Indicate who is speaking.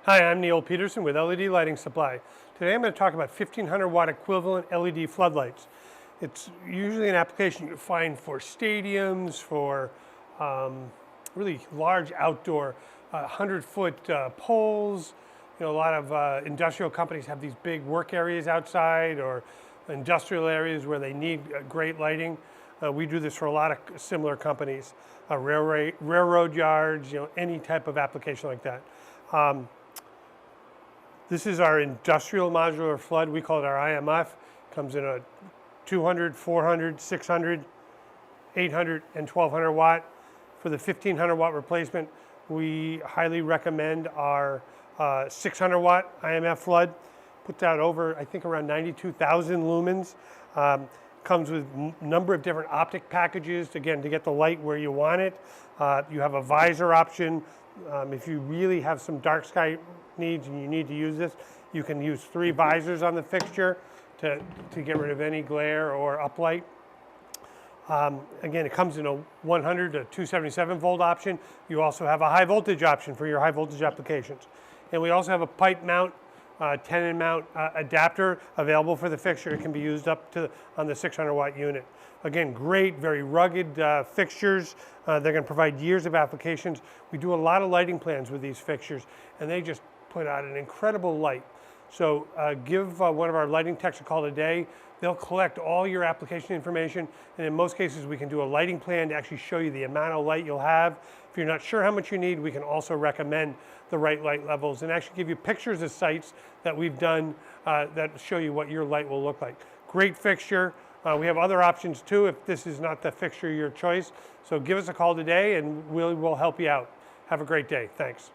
Speaker 1: Hi, I'm Neil Peterson with LED Lighting Supply. Today I'm going to talk about 1500 watt equivalent LED floodlights. It's usually an application you find for stadiums, for really large outdoor 100-foot poles. You know, a lot of industrial companies have these big work areas outside or industrial areas where they need great lighting. We do this for a lot of similar companies, railroad yards, you know, any type of application like that. This is our industrial modular flood. We call it our IMF. It comes in a 200, 400, 600, 800, and 1200 watt. For the 1500 watt replacement, we highly recommend our 600 watt IMF flood. Puts out over, I think, around 92,000 lumens. Comes with a number of different optic packages, again, to get the light where you want it. You have a visor option. If you really have some dark sky needs and you need to use this, you can use 3 visors on the fixture to get rid of any glare or uplight. Again, it comes in a 100 to 277 volt option. You also have a high voltage option for your high voltage applications. And we also have a pipe mount, 10-in mount adapter available for the fixture. It can be used up to on the 600 watt unit. Again, great, very rugged fixtures. They're going to provide years of applications. We do a lot of lighting plans with these fixtures, and they just put out an incredible light. So give one of our lighting techs a call today. They'll collect all your application information, and in most cases we can do a lighting plan to actually show you the amount of light you'll have. If you're not sure how much you need, we can also recommend the right light levels and actually give you pictures of sites that we've done that show you what your light will look like. Great fixture. We have other options too if this is not the fixture of your choice. So give us a call today and we'll help you out. Have a great day. Thanks.